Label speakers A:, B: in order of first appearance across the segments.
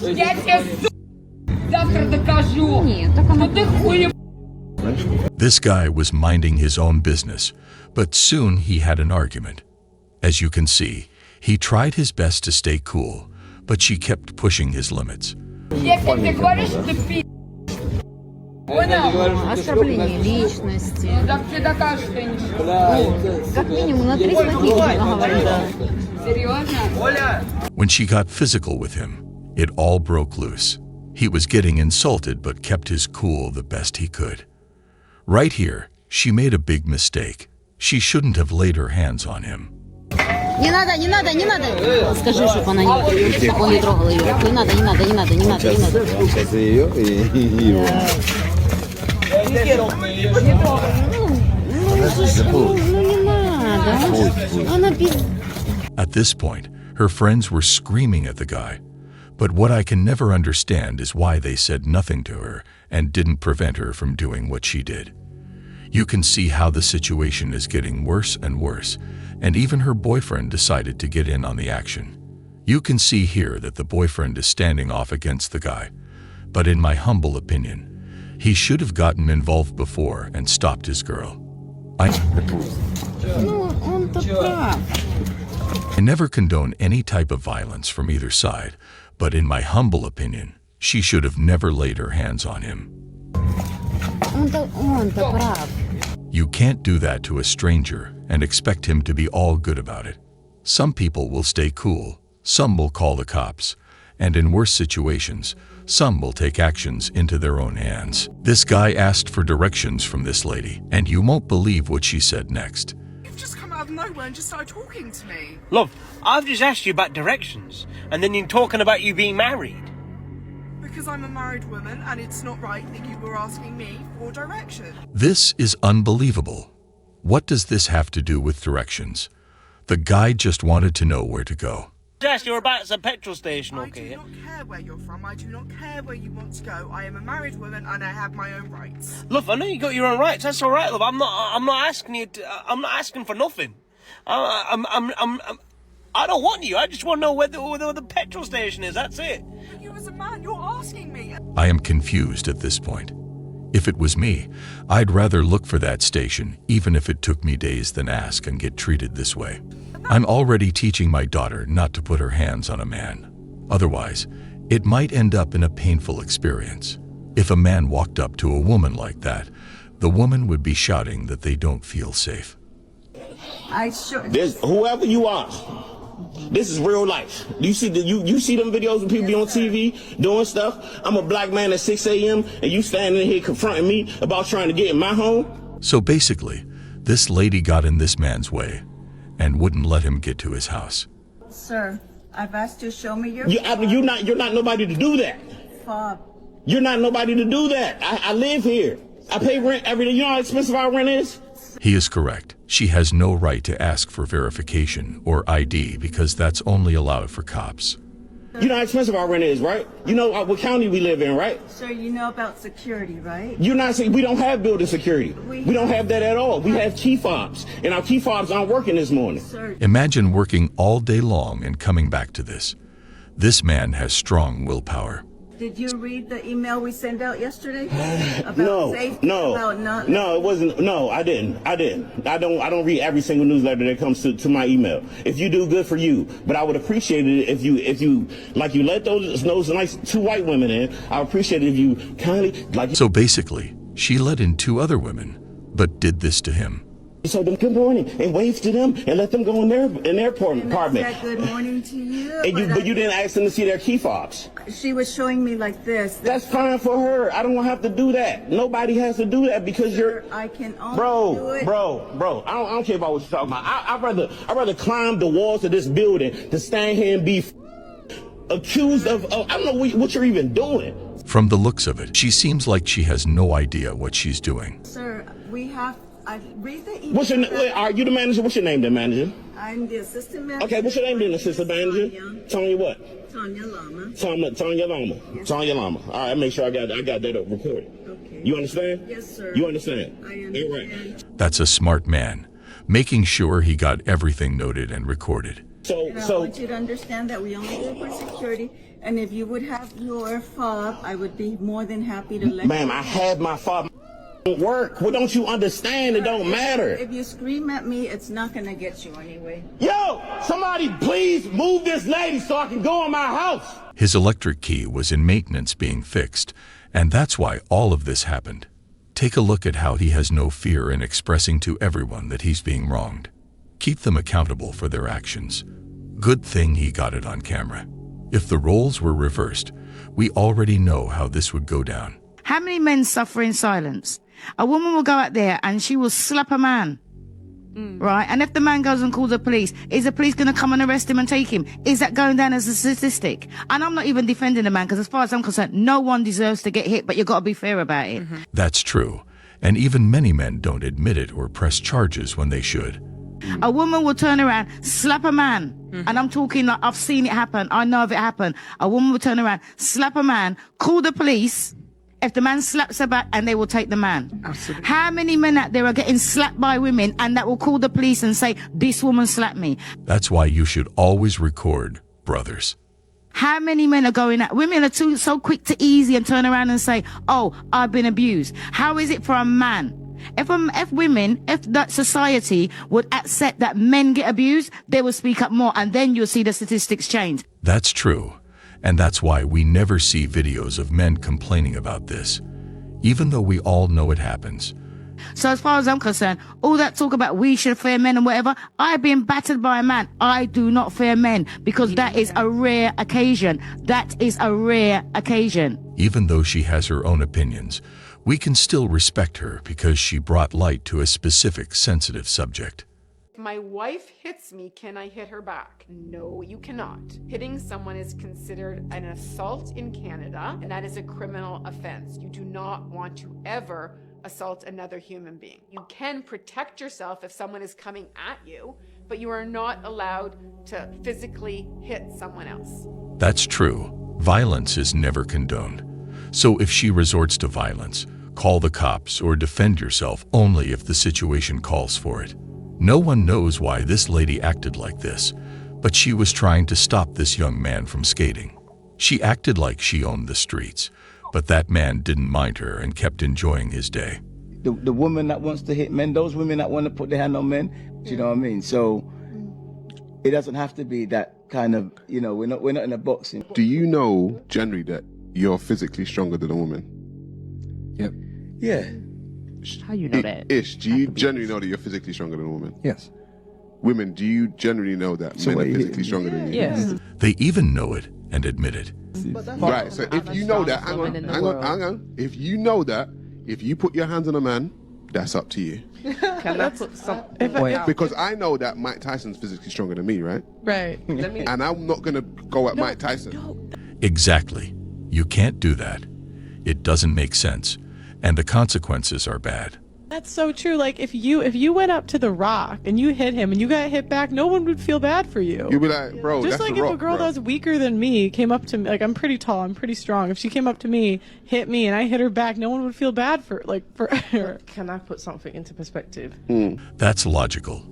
A: Я тебе, завтра докажу, что ты хуев.
B: This guy was minding his own business, but soon he had an argument. As you can see, he tried his best to stay cool, but she kept pushing his limits.
A: Если ты говоришь, что ты пи***. Понял?
C: Оскорбление личности.
A: Так ты докажешь, что я не шучу.
C: Как минимум на 3 статьи нужно говорить.
A: Серьезно?
B: When she got physical with him, it all broke loose. He was getting insulted but kept his cool the best he could. Right here, she made a big mistake. She shouldn't have laid her hands on him.
C: Не надо, не надо, не надо. Скажи, чтобы она не, чтобы он не трогал ее. Не надо, не надо, не надо, не надо, не надо.
D: Сейчас ее и его.
C: Не надо. Она пиздец.
B: At this point, her friends were screaming at the guy. But what I can never understand is why they said nothing to her and didn't prevent her from doing what she did. You can see how the situation is getting worse and worse, and even her boyfriend decided to get in on the action. You can see here that the boyfriend is standing off against the guy, but in my humble opinion, he should have gotten involved before and stopped his girl. I never condone any type of violence from either side, but in my humble opinion, she should have never laid her hands on him.
C: Он-то прав.
B: You can't do that to a stranger and expect him to be all good about it. Some people will stay cool, some will call the cops, and in worse situations, some will take actions into their own hands. This guy asked for directions from this lady, and you won't believe what she said next.
E: You've just come out of nowhere and just started talking to me.
F: Love, I've just asked you about directions, and then you're talking about you being married.
E: Because I'm a married woman and it's not right that you were asking me for direction.
B: This is unbelievable. What does this have to do with directions? The guy just wanted to know where to go.
F: I asked you about the petrol station,
E: I
F: okay?
E: do not care where you're from. I do not care where you want to go. I am a married woman and I have my own rights.
F: Love, I know you got your own rights. That's all right, love. I'm not asking you. I'm not asking for nothing. I don't want you. I just want to know where the petrol station is. That's it.
E: But you as a man, you're asking me.
B: I am confused at this point. If it was me, I'd rather look for that station, even if it took me days, than ask and get treated this way. I'm already teaching my daughter not to put her hands on a man. Otherwise, it might end up in a painful experience. If a man walked up to a woman like that, the woman would be shouting that they don't feel safe.
D: Whoever you are, this is real life. You see you see them videos when people be on TV doing stuff? I'm a black man at 6 a.m. and you standing here confronting me about trying to get in my home?
B: So basically, this lady got in this man's way and wouldn't let him get to his house.
G: Sir, I've asked you to show me your
D: You're not nobody to do that.
G: fob.
D: You're not nobody to do that. I live here. I pay rent every day. You know how expensive our rent is?
B: He is correct. She has no right to ask for verification or ID because that's only allowed for cops.
D: You know how expensive our rent is, right? You know what county we live in, right?
G: Sir, you know about security, right?
D: You're not saying we don't have building security.
G: We
D: We don't have that at all. We have key fobs, and our key fobs aren't working this morning.
G: Sir,
B: Imagine working all day long and coming back to this. This man has strong willpower.
G: did you read the email we sent out yesterday? About
D: No,
G: safety,
D: no,
G: about not
D: no, it wasn't. No, I didn't. I don't read every single newsletter that comes to my email. If you do, good for you. But I would appreciate it if you let those nice 2 white women in. I would appreciate it if you kindly
B: So basically, she let in 2 other women, but did this to him.
D: So them good morning and wave to them and let them go in their apartment.
G: said good morning to you.
D: But you didn't ask them to see their key fobs.
G: She was showing me like this.
D: That's fine for her. I don't have to do that. Nobody has to do that because you're.
G: I can only do it.
D: Bro. I don't care about what you're talking about. I'd rather climb the walls of this building to stand here and be accused of. I don't know what you're even doing.
B: From the looks of it, she seems like she has no idea what she's doing.
G: Sir, I read the email.
D: What's your name? Are you the manager? What's your name, then, manager?
G: I'm the assistant manager.
D: Okay, what's your name, then, assistant manager? Tanya what?
G: Tanya Lama.
D: Tanya Lama.
G: Yes.
D: Tanya Lama. All right, make sure I got that up recorded.
G: Okay.
D: You understand?
G: Yes, sir.
D: You understand?
G: I understand.
D: All right.
B: That's a smart man, making sure he got everything noted and recorded.
G: And I want you to understand that we only do it for security. And if you would have your fob, I would be more than happy to let
D: Ma'am,
G: you.
D: I have my fob. Don't work. Well, don't you understand? It don't matter.
G: If you scream at me, it's not gonna get you anyway.
D: Yo, somebody please move this lady so I can go in my house.
B: His electric key was in maintenance being fixed, and that's why all of this happened. Take a look at how he has no fear in expressing to everyone that he's being wronged. Keep them accountable for their actions. Good thing he got it on camera. If the roles were reversed, we already know how this would go down.
H: How many men suffer in silence? A woman will go out there and she will slap a man. Right? And if the man goes and calls the police, is the police going to come and arrest him and take him? Is that going down as a statistic? And I'm not even defending the man, because as far as I'm concerned, no one deserves to get hit, but you've got to be fair about it.
B: That's true. And even many men don't admit it or press charges when they should.
H: A woman will turn around, slap a man. And I'm talking like I've seen it happen. I know of it happen. A woman will turn around, slap a man, call the police. If the man slaps her back, and they will take the man.
E: Absolutely.
H: How many men out there are getting slapped by women and that will call the police and say, this woman slapped me?
B: That's why you should always record, brothers.
H: How many men are going out? Women are so quick to easy and turn around and say, oh, I've been abused. How is it for a man? If that society would accept that men get abused, they will speak up more, and then you'll see the statistics change.
B: That's true. And that's why we never see videos of men complaining about this, even though we all know it happens.
H: So as far as I'm concerned, all that talk about we should fear men and whatever, I've been battered by a man. I do not fear men, because that is a rare occasion. That is a rare occasion.
B: Even though she has her own opinions, we can still respect her because she brought light to a specific sensitive subject.
A: If my wife hits me, can I hit her back? No, you cannot. Hitting someone is considered an assault in Canada, and that is a criminal offense. You do not want to ever assault another human being. You can protect yourself if someone is coming at you, but you are not allowed to physically hit someone else.
B: That's true. Violence is never condoned. So if she resorts to violence, call the cops or defend yourself only if the situation calls for it. No one knows why this lady acted like this, but she was trying to stop this young man from skating. She acted like she owned the streets, but that man didn't mind her and kept enjoying his day.
I: The woman that wants to hit men, those women that want to put their hand on men, do you know what I mean? So it doesn't have to be that kind of, we're not in a boxing.
J: Do you know generally that you're physically stronger than a woman?
K: Yep.
I: Yeah.
C: How you know that?
J: Ish, do you generally know that you're physically stronger than a woman?
K: Yes.
J: Women, do you generally know that
I: So
J: men
I: what,
J: are physically stronger than you?
C: Yes.
B: They even know it and admit it.
J: Right, so if you know that, hang on. If you know that, if you put your hands on a man, that's up to you.
A: Can I put some?
J: Because I know that Mike Tyson's physically stronger than me, right?
A: Right.
J: And I'm not going to go at Mike Tyson.
B: Exactly. You can't do that. It doesn't make sense, and the consequences are bad.
L: That's so true. Like if you went up to The Rock and you hit him and you got hit back, no one would feel bad for you.
J: You'd be like, bro,
L: Just
J: that's
L: like
J: The
L: if
J: Rock,
L: a girl
J: bro.
L: that's weaker than me came up to me, like I'm pretty tall, I'm pretty strong. If she came up to me, hit me, and I hit her back, no one would feel bad for her.
A: Can I put something into perspective?
B: That's logical.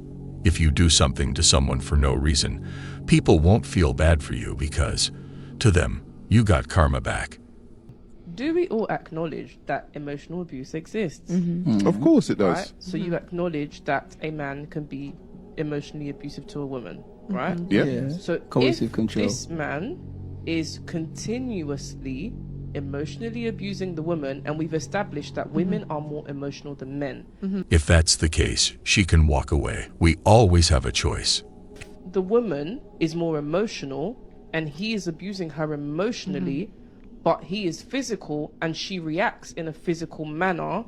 B: If you do something to someone for no reason, people won't feel bad for you because, to them, you got karma back.
A: Do we all acknowledge that emotional abuse exists?
J: Of course it does.
A: Right? So you acknowledge that a man can be emotionally abusive to a woman, right?
J: Yeah.
A: So
I: Coercive
A: if
I: control.
A: this man is continuously emotionally abusing the woman, and we've established that women are more emotional than men.
B: If that's the case, she can walk away. We always have a choice.
A: The woman is more emotional, and he is abusing her emotionally, but he is physical and she reacts in a physical manner.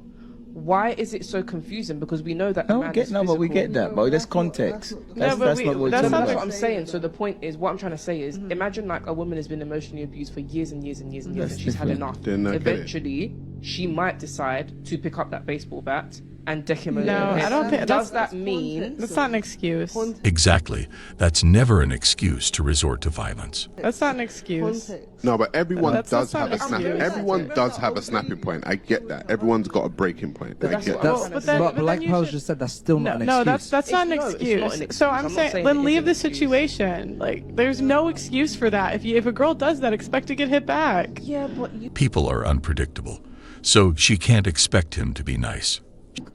A: Why is it so confusing? Because we know that the man is physical.
I: But we get that, but there's context. That's not what
A: That's
I: it's
A: not
I: about.
A: what I'm saying. So the point is, what I'm trying to say is, imagine like a woman has been emotionally abused for years and years and years and years,
I: That's
A: and she's had
I: different.
A: enough.
J: Then I get it.
A: Eventually, she might decide to pick up that baseball bat
K: and deck him.
L: No, I don't think
K: Does that mean
L: that's not an excuse.
B: Exactly. That's never an excuse to resort to violence.
L: That's not an excuse.
J: No, but everyone does have a
L: not
J: snap.
L: excuse.
J: Everyone does have a snapping point. I get that. Everyone's got a breaking point. I get that.
L: But
M: like Pose just said, that's still not an
L: No,
M: excuse.
L: that's not an excuse. So I'm saying, then leave the situation. Like, there's no excuse for that. If a girl does that, expect to get hit back.
K: Yeah, but
B: People are unpredictable, so she can't expect him to be nice.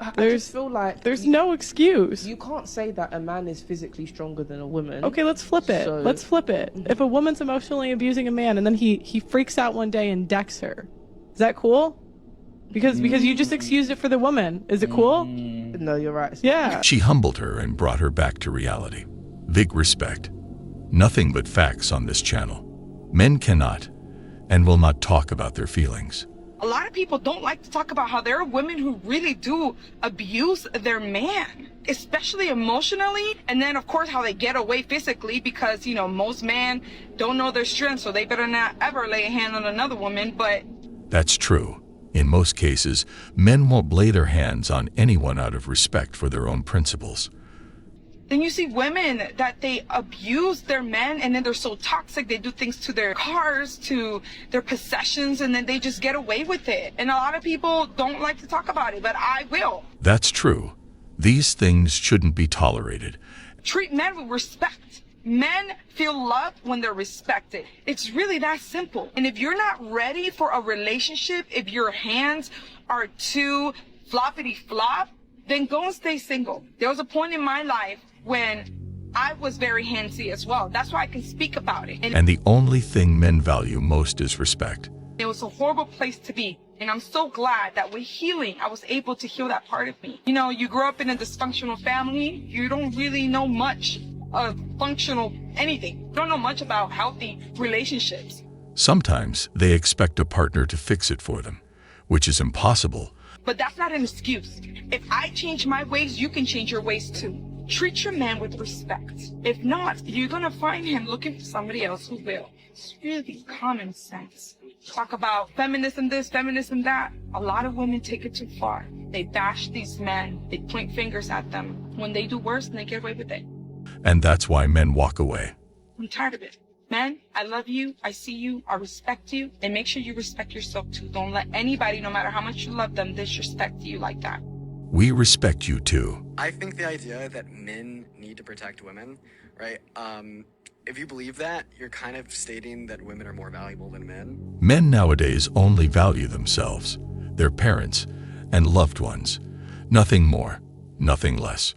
K: I just feel like
L: There's no excuse.
K: you can't say that a man is physically stronger than a woman.
L: Okay, let's flip it.
K: So-
L: Let's flip it. If a woman's emotionally abusing a man and then he freaks out one day and decks her, is that cool? Because you just excused it for the woman. Is it cool?
K: No, you're right.
L: Yeah.
B: She humbled her and brought her back to reality. Big respect. Nothing but facts on this channel. Men cannot and will not talk about their feelings.
E: A lot of people don't like to talk about how there are women who really do abuse their man, especially emotionally. And then, of course, how they get away physically because, you know, most men don't know their strength, so they better not ever lay a hand on another woman. But
B: That's true. In most cases, men won't lay their hands on anyone out of respect for their own principles.
E: then you see women that they abuse their men and then they're so toxic. They do things to their cars, to their possessions, and then they just get away with it. And a lot of people don't like to talk about it, but I will.
B: That's true. These things shouldn't be tolerated.
E: Treat men with respect. Men feel loved when they're respected. It's really that simple. And if you're not ready for a relationship, if your hands are too floppity flop, then go and stay single. There was a point in my life when I was very handsy as well. That's why I can speak about it.
B: And the only thing men value most is respect.
E: It was a horrible place to be. And I'm so glad that with healing, I was able to heal that part of me. You know, you grow up in a dysfunctional family, you don't really know much of functional anything. You don't know much about healthy relationships.
B: Sometimes they expect a partner to fix it for them, which is impossible.
E: But that's not an excuse. If I change my ways, you can change your ways too. Treat your man with respect. If not, you're gonna find him looking for somebody else who will. It's really common sense. Talk about feminism this, feminism that. A lot of women take it too far. They bash these men. They point fingers at them. When they do worse, they get away with it.
B: And that's why men walk away.
E: I'm tired of it. Men, I love you, I see you, I respect you, and make sure you respect yourself too. Don't let anybody, no matter how much you love them, disrespect you like that.
B: We respect you too.
N: I think the idea that men need to protect women, right? If you believe that, you're kind of stating that women are more valuable than men.
B: Men nowadays only value themselves, their parents, and loved ones. Nothing more, nothing less.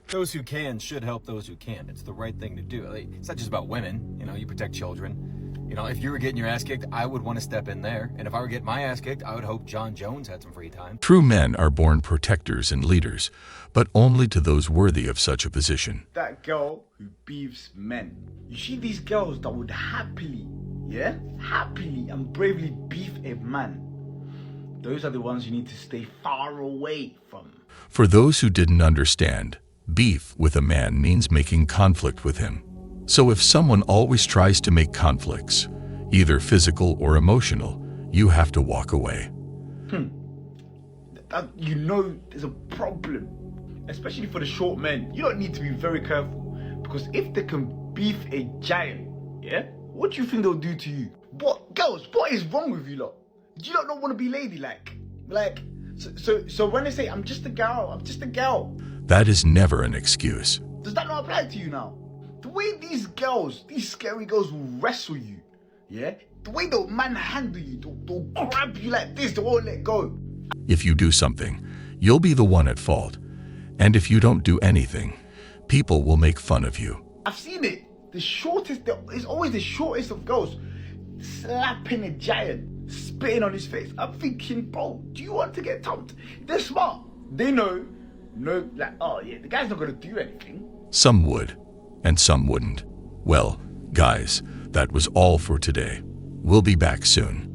O: Those who can should help those who can. It's the right thing to do. It's not just about women. You know, you protect children. You know, if you were getting your ass kicked, I would want to step in there. And if I were getting my ass kicked, I would hope John Jones had some free time.
B: True men are born protectors and leaders, but only to those worthy of such a position.
P: That girl who beefs men. You see these girls that would happily and bravely beef a man. Those are the ones you need to stay far away from.
B: For those who didn't understand, beef with a man means making conflict with him. So if someone always tries to make conflicts, either physical or emotional, you have to walk away.
P: You know there's a problem. Especially for the short men. You don't need to be very careful. Because if they can beef a giant, what do you think they'll do to you? What, girls, what is wrong with you lot? Do you not want to be ladylike? So when they say, I'm just a girl.
B: That is never an excuse.
P: Does that not apply to you now? The way these scary girls will wrestle you, the way they'll manhandle you, they'll grab you like this, they won't let go.
B: If you do something, you'll be the one at fault. And if you don't do anything, people will make fun of you.
P: I've seen it. It's always the shortest of girls slapping a giant, spitting on his face. I'm thinking, bro, do you want to get thumped? They're smart. They know, the guy's not going to do anything.
B: Some would, and some wouldn't. Well, guys, that was all for today. We'll be back soon.